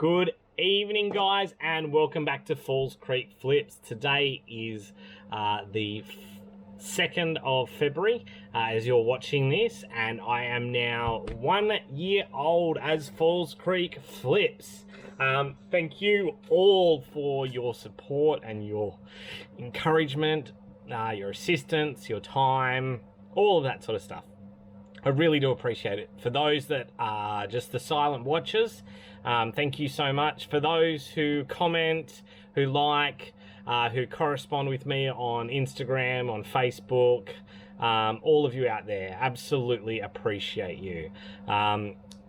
Good evening, guys, and welcome back to Falls Creek Flips. Today is the 2nd of February as you're watching this, and I am now 1 year old as Falls Creek Flips. Thank you all for your support and your encouragement, your assistance, your time, all of that sort of stuff. I really do appreciate it. For those that are just the silent watchers, thank you so much. For those who comment, who like, who correspond with me on Instagram, on Facebook, all of you out there, absolutely appreciate you.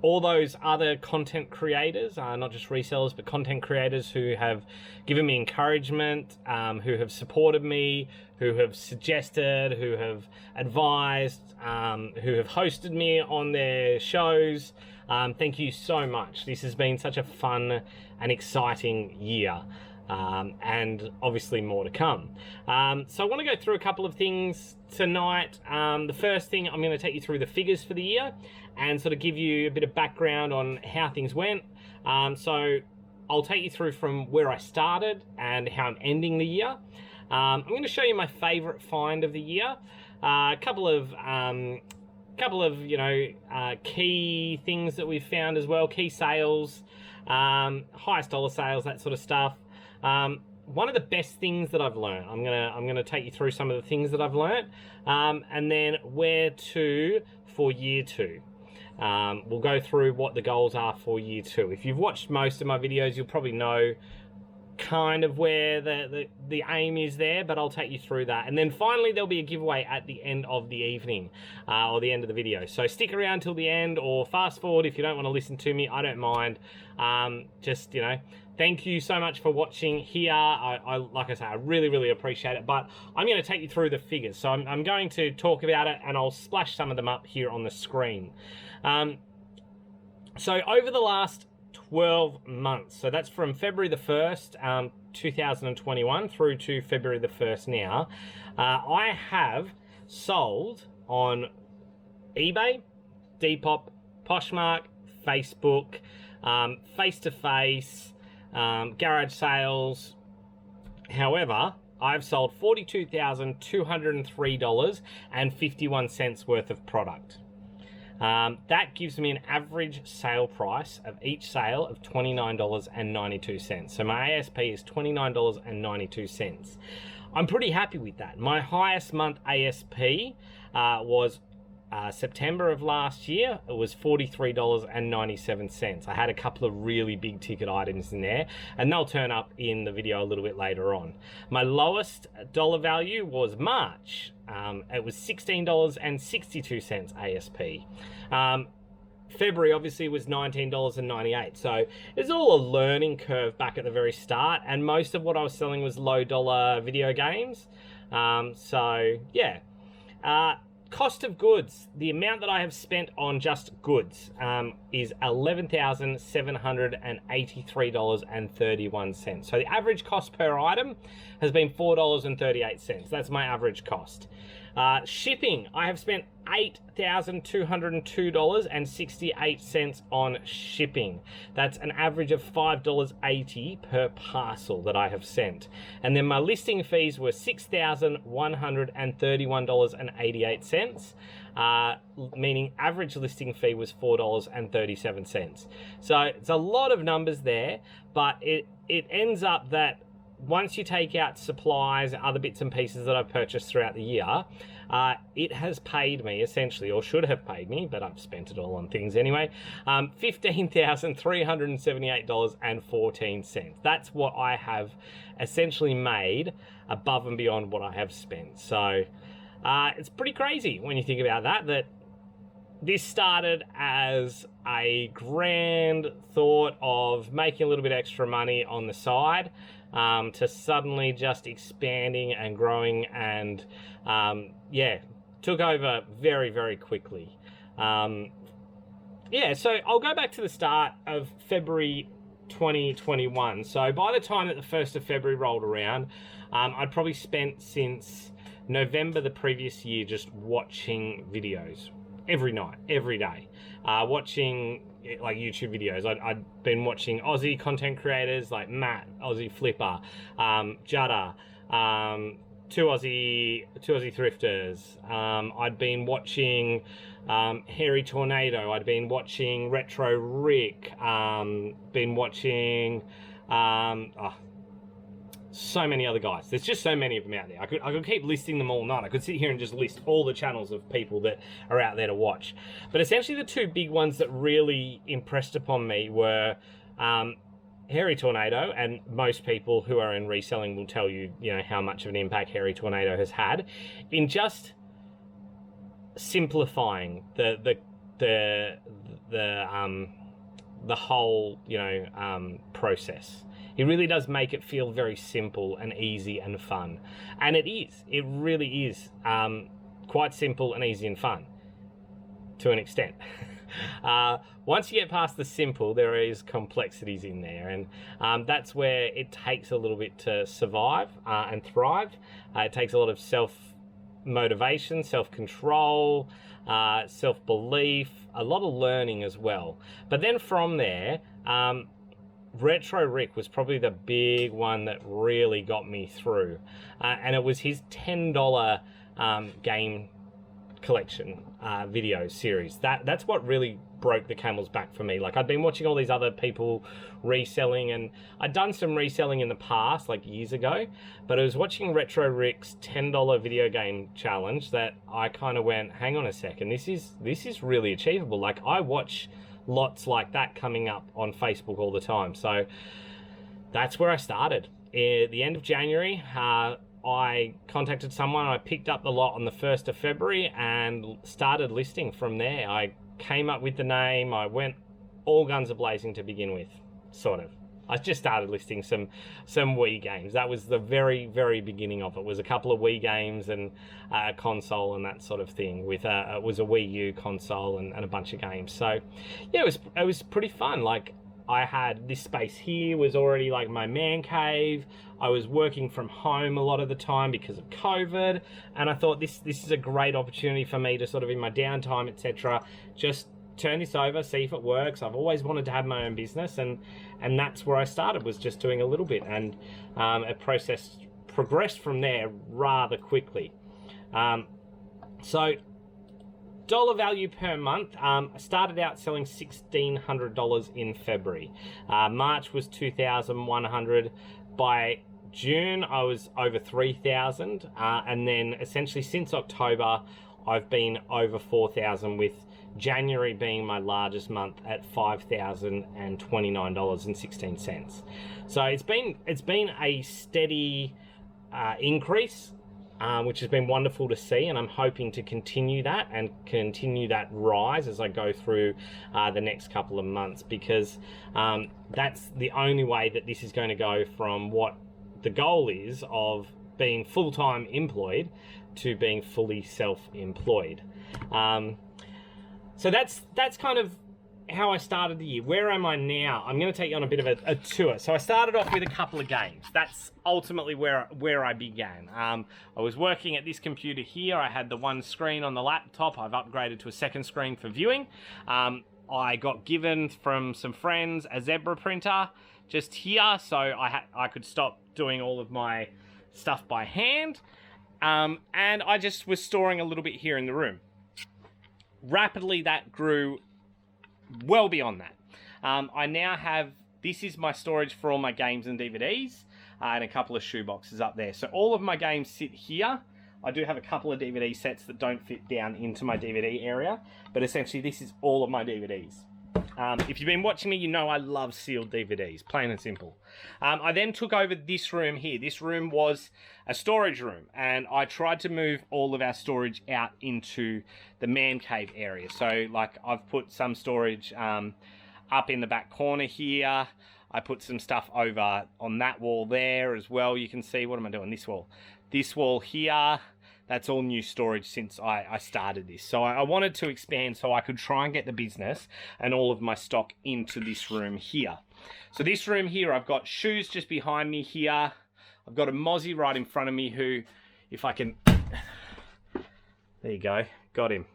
All those other content creators, not just resellers, but content creators who have given me encouragement, who have supported me, who have suggested, who have advised, who have hosted me on their shows. Thank you so much. This has been such a fun and exciting year. And obviously more to come. So I want to go through a couple of things tonight. The first thing, I'm going to take you through the figures for the year and sort of give you a bit of background on how things went. So I'll take you through from where I started and how I'm ending the year. I'm going to show you my favorite find of the year. A couple of key things that we've found as well, key sales, highest dollar sales, that sort of stuff. One of the best things that I've learned, I'm gonna take you through some of the things that I've learned, and then where to for year 2. We'll go through what the goals are for year 2. If you've watched most of my videos, you'll probably know kind of where the aim is there, but I'll take you through that. And then finally there'll be a giveaway at the end of the evening, or the end of the video. So stick around till the end, or fast forward if you don't want to listen to me. I don't mind. Just, thank you so much for watching here. I like I say, I really appreciate it, but I'm going to take you through the figures. So I'm going to talk about it, and I'll splash some of them up here on the screen. So over the last 12 months, so that's from February the 1st, 2021 through to February the 1st now, I have sold on eBay, Depop, Poshmark, Facebook, face-to-face, garage sales. However, I've sold $42,203.51 worth of product. That gives me an average sale price of each sale of $29.92. So my ASP is $29.92. I'm pretty happy with that. My highest month ASP was September of last year. It was $43.97. I had a couple of really big ticket items in there, and they'll turn up in the video a little bit later on. My lowest dollar value was March. It was $16.62 ASP. February obviously was $19.98. So it's all a learning curve back at the very start, and most of what I was selling was low dollar video games. So yeah. Cost of goods, the amount that I have spent on just goods is $11,783.31. So the average cost per item has been $4.38. That's my average cost. Shipping, I have spent $8,202.68 on shipping. That's an average of $5.80 per parcel that I have sent. And then my listing fees were $6,131.88, meaning average listing fee was $4.37. So it's a lot of numbers there, but it ends up that once you take out supplies and other bits and pieces that I've purchased throughout the year, it has paid me essentially, or should have paid me, but I've spent it all on things anyway, $15,378.14. That's what I have essentially made above and beyond what I have spent. So it's pretty crazy when you think about that this started as a grand thought of making a little bit extra money on the side, to suddenly just expanding and growing, and took over very quickly. So I'll go back to the start of February 2021. So by the time that the 1st of February rolled around, I'd probably spent since November the previous year just watching videos. every night, every day, watching like YouTube videos. I'd been watching Aussie content creators like Matt, Aussie Flipper, Judder, two Aussie thrifters. I'd been watching Hairy Tornado. I'd been watching Retro Rick. Been watching so many other guys. There's just so many of them out there. I could keep listing them all night. I could sit here and just list all the channels of people that are out there to watch. But essentially the two big ones that really impressed upon me were Hairy Tornado, and most people who are in reselling will tell you, you know, how much of an impact Hairy Tornado has had in just simplifying the whole, you know, process. He really does make it feel very simple and easy and fun. And it is. It really is quite simple and easy and fun to an extent. Once you get past the simple, there is complexities in there. And that's where it takes a little bit to survive and thrive. It takes a lot of self-motivation, self-control, self-belief, a lot of learning as well. But then from there, Retro Rick was probably the big one that really got me through. And it was his $10 game collection video series. That's what really broke the camel's back for me. Like, I'd been watching all these other people reselling, and I'd done some reselling in the past, like years ago, but I was watching Retro Rick's $10 video game challenge that I kind of went, hang on a second, this is really achievable. Like, I watch lots like that coming up on Facebook all the time. So that's where I started. At the end of January, I contacted someone. I picked up the lot on the 1st of February and started listing from there. I came up with the name. I went all guns a-blazing to begin with, sort of. I just started listing some Wii games. That was the very, very beginning of it. It was a couple of Wii games and a console and that sort of thing. With it was a Wii U console and a bunch of games. So yeah, it was pretty fun. Like, I had this space here was already like my man cave. I was working from home a lot of the time because of COVID, and I thought this is a great opportunity for me to sort of, in my downtime, etc., just turn this over, see if it works. I've always wanted to have my own business, and that's where I started, was just doing a little bit, and it progressed from there rather quickly. So dollar value per month, I started out selling $1,600 in February. March was $2,100. By June, I was over $3,000, and then essentially since October, I've been over $4,000, with January being my largest month at $5,029.16. So it's been a steady increase, which has been wonderful to see, and I'm hoping to continue that and continue that rise as I go through the next couple of months, because that's the only way that this is going to go from what the goal is of being full-time employed to being fully self-employed. So that's kind of how I started the year. Where am I now? I'm going to take you on a bit of a tour. So I started off with a couple of games. That's ultimately where I began. I was working at this computer here. I had the one screen on the laptop. I've upgraded to a second screen for viewing. I got given from some friends a zebra printer just here, so I could stop doing all of my stuff by hand. And I just was storing a little bit here in the room. Rapidly, that grew well beyond that. I now have, this is my storage for all my games and DVDs, and a couple of shoe boxes up there. So all of my games sit here. I do have a couple of DVD sets that don't fit down into my DVD area, but essentially this is all of my DVDs. If you've been watching me, you know I love sealed DVDs, plain and simple. I then took over this room here. This room was a storage room, and I tried to move all of our storage out into the man cave area. So, like, I've put some storage up in the back corner here. I put some stuff over on that wall there as well. You can see, what am I doing? This wall. This wall here. That's all new storage since I started this. So I wanted to expand so I could try and get the business and all of my stock into this room here. So this room here, I've got shoes just behind me here. I've got a Mozzie right in front of me who, if I can, there you go, got him.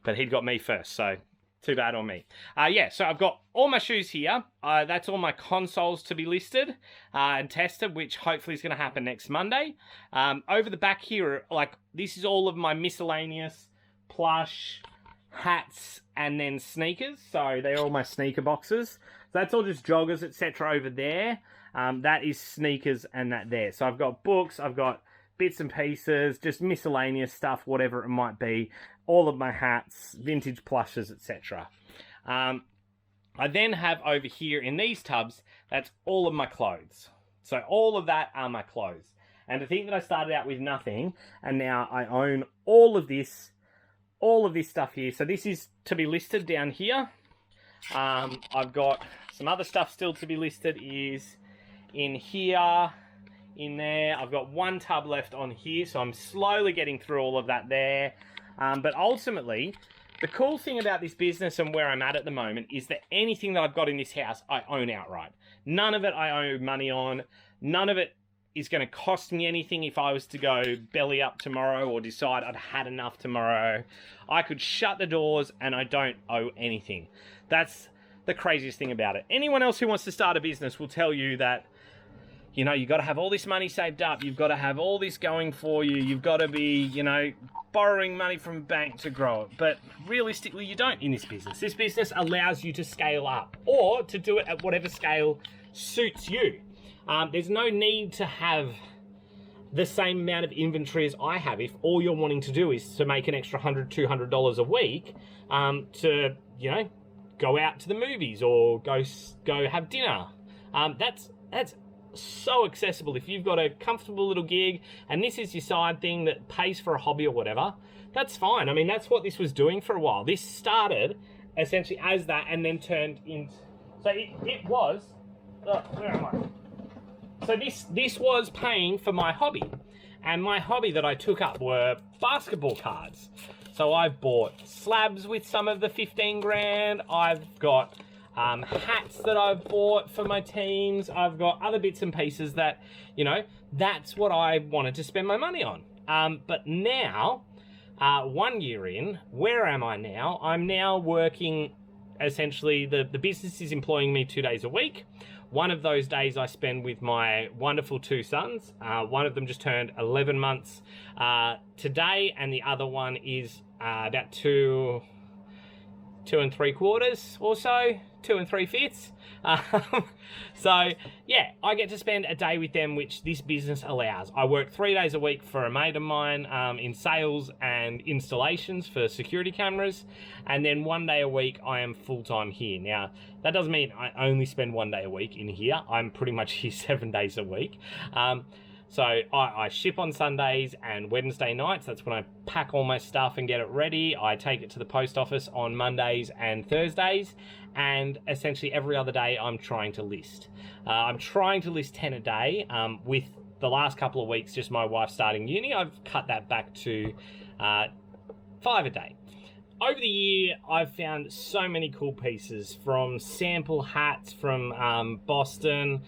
but he'd got me first, so too bad on me. Yeah, so I've got all my shoes here. That's all my consoles to be listed and tested, which hopefully is going to happen next Monday. Over the back here, like, this is all of my miscellaneous plush, hats, and then sneakers. So they're all my sneaker boxes. So that's all just joggers, etc. over there. That is sneakers and that there. So I've got books, I've got bits and pieces, just miscellaneous stuff, whatever it might be. All of my hats, vintage plushes, etc. I then have over here in these tubs, that's all of my clothes. So all of that are my clothes. And to think that I started out with nothing, and now I own all of this stuff here. So this is to be listed down here. I've got some other stuff still to be listed is in here, in there. I've got one tub left on here, so I'm slowly getting through all of that there. But ultimately, the cool thing about this business and where I'm at the moment is that anything that I've got in this house, I own outright. None of it I owe money on. None of it is going to cost me anything if I was to go belly up tomorrow or decide I'd had enough tomorrow. I could shut the doors and I don't owe anything. That's the craziest thing about it. Anyone else who wants to start a business will tell you that, you know, you've got to have all this money saved up. You've got to have all this going for you. You've got to be, you know, borrowing money from a bank to grow it. But realistically, you don't in this business. This business allows you to scale up or to do it at whatever scale suits you. There's no need to have the same amount of inventory as I have if all you're wanting to do is to make an extra $100, $200 a week to, you know, go out to the movies or go have dinner. That's so accessible. If you've got a comfortable little gig and this is your side thing that pays for a hobby or whatever, that's fine. I mean, that's what this was doing for a while. This started essentially as that and then turned into... So it was... Oh, where am I? So this was paying for my hobby. And my hobby that I took up were basketball cards. So I've bought slabs with some of the 15 grand. I've got hats that I've bought for my teams. I've got other bits and pieces that, you know, that's what I wanted to spend my money on. But now, 1 year in, where am I now? I'm now working, essentially, the business is employing me 2 days a week. One of those days I spend with my wonderful two sons. One of them just turned 11 months today, and the other one is about 2 3/4 or so, 2 3/5. So yeah, I get to spend a day with them, which this business allows. I work 3 days a week for a mate of mine in sales and installations for security cameras, and then 1 day a week I am full-time here. Now, that doesn't mean I only spend 1 day a week in here. I'm pretty much here 7 days a week. So I ship on Sundays and Wednesday nights. That's when I pack all my stuff and get it ready. I take it to the post office on Mondays and Thursdays. And essentially every other day I'm trying to list. I'm trying to list 10 a day. With the last couple of weeks, just my wife starting uni, I've cut that back to 5 a day. Over the year, I've found so many cool pieces, from sample hats from Boston,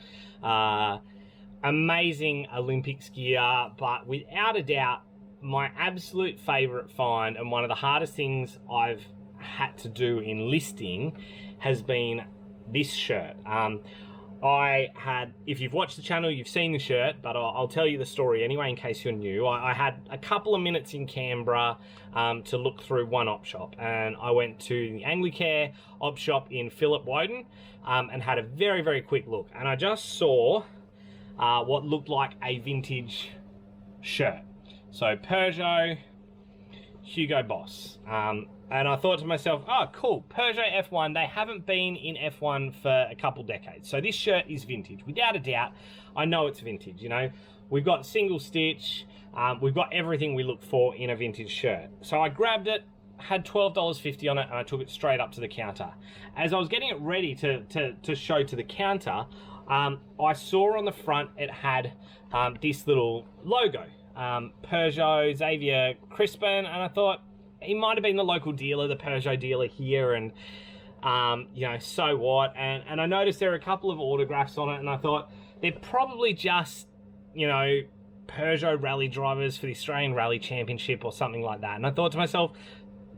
amazing Olympics gear, but without a doubt, my absolute favorite find and one of the hardest things I've had to do in listing has been this shirt. If you've watched the channel, you've seen the shirt, but I'll tell you the story anyway in case you're new. I had a couple of minutes in Canberra to look through one op shop, and I went to the Anglicare op shop in Phillip Woden and had a very, very quick look, and I just saw what looked like a vintage shirt. So Peugeot, Hugo Boss. And I thought to myself, oh, cool, Peugeot F1, they haven't been in F1 for a couple decades. So this shirt is vintage. Without a doubt, I know it's vintage, you know. We've got single stitch, we've got everything we look for in a vintage shirt. So I grabbed it, had $12.50 on it, and I took it straight up to the counter. As I was getting it ready to show to the counter, I saw on the front it had this little logo, Peugeot Xavier Crispin, and I thought he might have been the local dealer, the Peugeot dealer here, and you know, so what? And I noticed there were a couple of autographs on it, and I thought they're probably just, you know, Peugeot rally drivers for the Australian Rally Championship or something like that. And I thought to myself,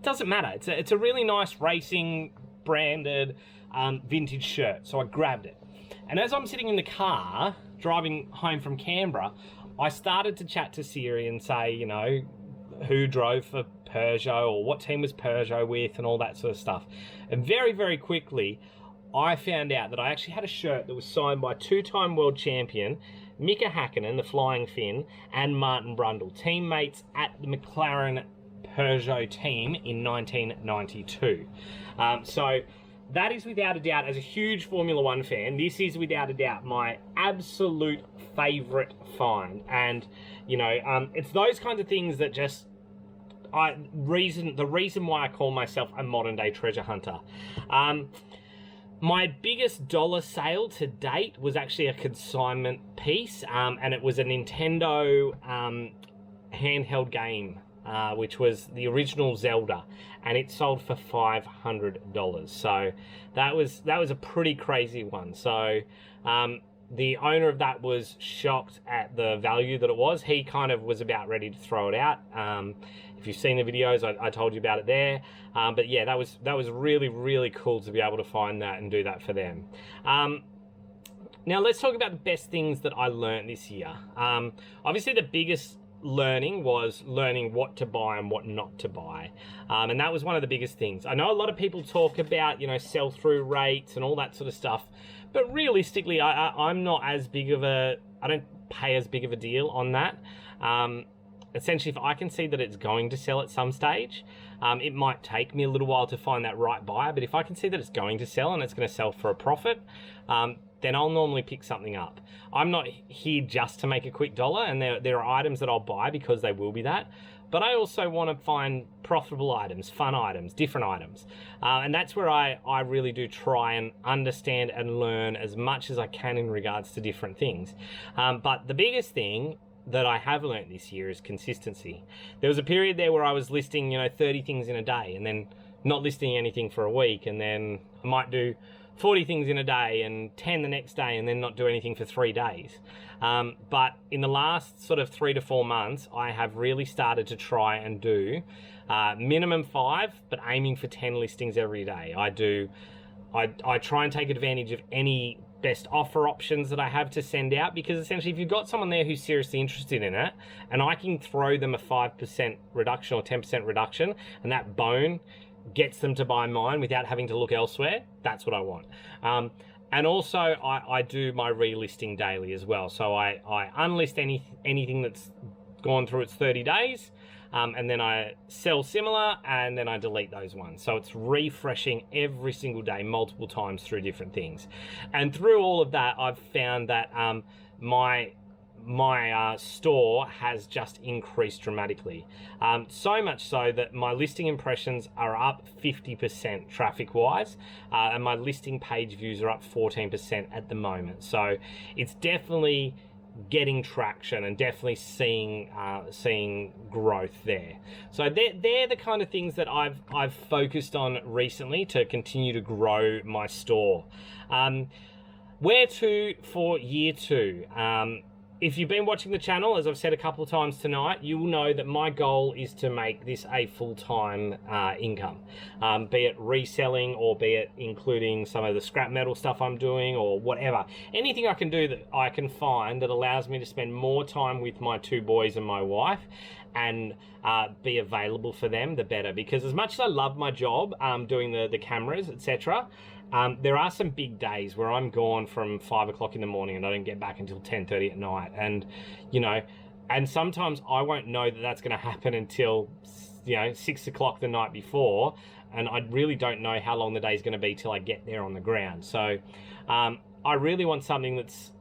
doesn't matter. It's a really nice racing branded vintage shirt. So I grabbed it. And as I'm sitting in the car driving home from Canberra, I started to chat to Siri and say, you know, who drove for Peugeot or what team was Peugeot with and all that sort of stuff. And very, very quickly, I found out that I actually had a shirt that was signed by two-time world champion Mika Hakkinen, the Flying Finn, and Martin Brundle, teammates at the McLaren Peugeot team in 1992. So that is without a doubt, as a huge Formula One fan, this is without a doubt my absolute favourite find. And, you know, it's those kinds of things that just, the reason why I call myself a modern day treasure hunter. My biggest dollar sale to date was actually a consignment piece, and it was a Nintendo handheld game, which was the original Zelda, and it sold for $500. So that was a pretty crazy one. So the owner of that was shocked at the value that it was. He kind of was about ready to throw it out. If you've seen the videos, I told you about it there. But yeah, that was really, really cool to be able to find that and do that for them. Now let's talk about the best things that I learned this year. Obviously the biggest learning was learning what to buy and what not to buy. And that was one of the biggest things. I know a lot of people talk about, you know, sell-through rates and all that sort of stuff, but realistically, I'm not as big of I don't pay as big of a deal on that. Essentially, if I can see that it's going to sell at some stage, it might take me a little while to find that right buyer, but if I can see that it's going to sell and it's going to sell for a profit, then I'll normally pick something up. I'm not here just to make a quick dollar, and there are items that I'll buy because they will be that, but I also want to find profitable items, fun items, different items. And that's where I really do try and understand and learn as much as I can in regards to different things. But the biggest thing that I have learned this year is consistency. There was a period there where I was listing, you know, 30 things in a day and then not listing anything for a week, and then I might do 40 things in a day and 10 the next day and then not do anything for 3 days. But in the last sort of 3 to 4 months, I have really started to try and do minimum 5, but aiming for 10 listings every day. I try and take advantage of any best offer options that I have to send out, because essentially if you've got someone there who's seriously interested in it and I can throw them a 5% reduction or 10% reduction and that bone gets them to buy mine without having to look elsewhere, that's what I want. And also I do my relisting daily as well. So I unlist anything that's gone through its 30 days, and then I sell similar, and then I delete those ones. So it's refreshing every single day, multiple times through different things. And through all of that, I've found that my store has just increased dramatically. So much so that my listing impressions are up 50% traffic-wise, and my listing page views are up 14% at the moment. So it's definitely getting traction and definitely seeing growth there. So they're the kind of things that I've focused on recently to continue to grow my store. Where to for year 2? If you've been watching the channel, as I've said a couple of times tonight, you will know that my goal is to make this a full-time income, be it reselling or be it including some of the scrap metal stuff I'm doing or whatever. Anything I can do that I can find that allows me to spend more time with my 2 boys and my wife and be available for them, the better. Because as much as I love my job, doing the cameras, etc., there are some big days where I'm gone from 5 o'clock in the morning and I don't get back until 10:30 at night. And, you know, and sometimes I won't know that that's going to happen until, you know, 6 o'clock the night before. And I really don't know how long the day is going to be till I get there on the ground. So I really want something that's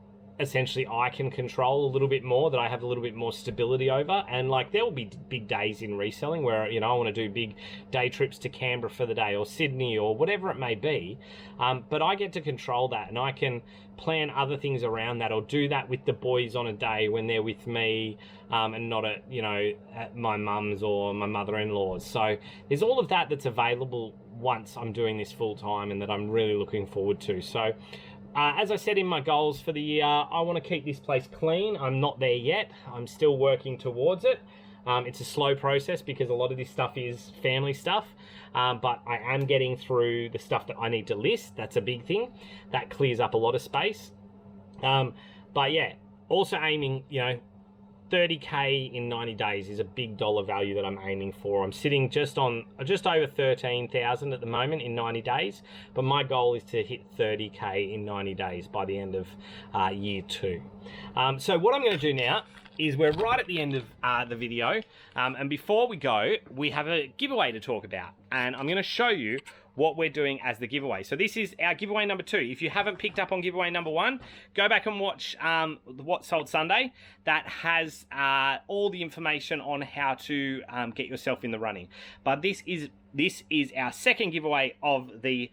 essentially I can control a little bit more, that I have a little bit more stability over. And like there will be big days in reselling where, you know, I want to do big day trips to Canberra for the day or Sydney or whatever it may be, but I get to control that and I can plan other things around that or do that with the boys on a day when they're with me, and not at, you know, at my mum's or my mother-in-law's. So there's all of that that's available once I'm doing this full time and that I'm really looking forward to. So as I said in my goals for the year, I want to keep this place clean. I'm not there yet. I'm still working towards it. It's a slow process because a lot of this stuff is family stuff, but I am getting through the stuff that I need to list. That's a big thing. That clears up a lot of space. But yeah, also aiming, 30K in 90 days is a big dollar value that I'm aiming for. I'm sitting just over 13,000 at the moment in 90 days, but my goal is to hit 30K in 90 days by the end of year 2. So what I'm going to do now is we're right at the end of the video, and before we go, we have a giveaway to talk about, and I'm going to show you what we're doing as the giveaway. So this is our giveaway number 2. If you haven't picked up on giveaway number 1, go back and watch What Sold Sunday. That has all the information on how to get yourself in the running. But this is our second giveaway of the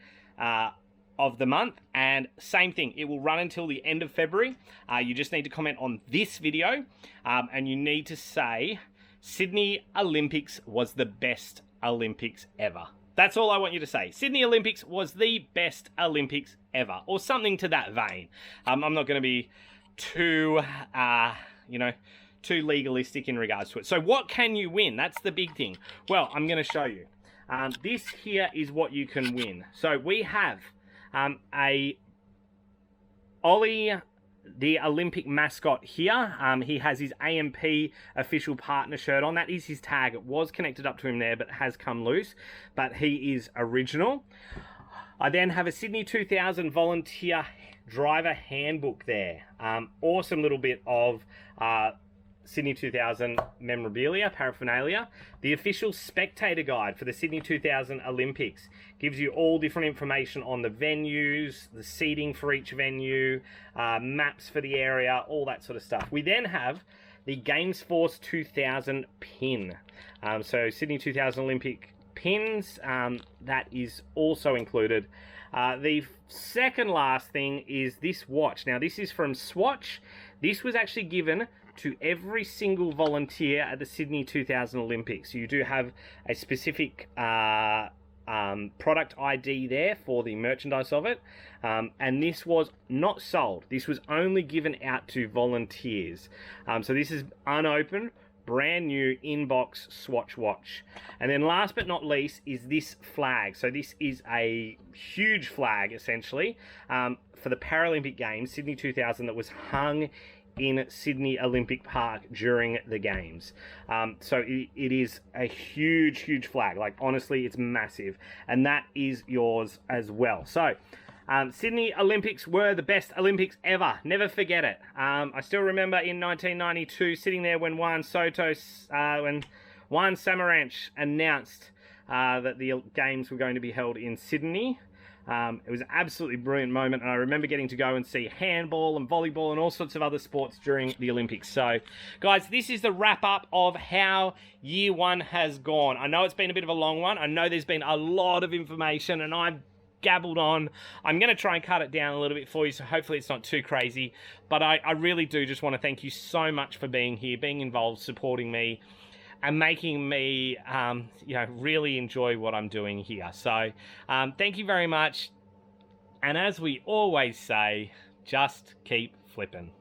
month, and same thing, it will run until the end of February. You just need to comment on this video, and you need to say Sydney Olympics was the best Olympics ever. That's all I want you to say. Sydney Olympics was the best Olympics ever, or something to that vein. I'm not going to be too legalistic in regards to it. So what can you win? That's the big thing. Well, I'm going to show you. This here is what you can win. So we have a Ollie, the Olympic mascot here. He has his AMP official partner shirt on. That is his tag. It was connected up to him there, but has come loose. But he is original. I then have a Sydney 2000 volunteer driver handbook there. Awesome little bit of Sydney 2000 memorabilia, paraphernalia. The official spectator guide for the Sydney 2000 Olympics gives you all different information on the venues, the seating for each venue, maps for the area, all that sort of stuff. We then have the Games Force 2000 pin. So Sydney 2000 Olympic pins, that is also included. The second last thing is this watch. Now this is from Swatch. This was actually given to every single volunteer at the Sydney 2000 Olympics. You do have a specific product ID there for the merchandise of it, and this was not sold. This was only given out to volunteers. So this is unopened, brand new inbox Swatch watch. And then last but not least is this flag. So this is a huge flag essentially for the Paralympic Games Sydney 2000 that was hung in Sydney Olympic Park during the games. So it is a huge flag. Like honestly, it's massive, and that is yours as well. So Sydney Olympics were the best Olympics ever. Never forget it. I still remember in 1992 sitting there when Juan Samaranch announced that the games were going to be held in Sydney. It was an absolutely brilliant moment, and I remember getting to go and see handball and volleyball and all sorts of other sports during the Olympics. So, guys, this is the wrap-up of how year 1 has gone. I know it's been a bit of a long one. I know there's been a lot of information, and I've gabbled on. I'm going to try and cut it down a little bit for you, so hopefully it's not too crazy. But I really do just want to thank you so much for being here, being involved, supporting me, and making me, really enjoy what I'm doing here. So, thank you very much. And as we always say, just keep flipping.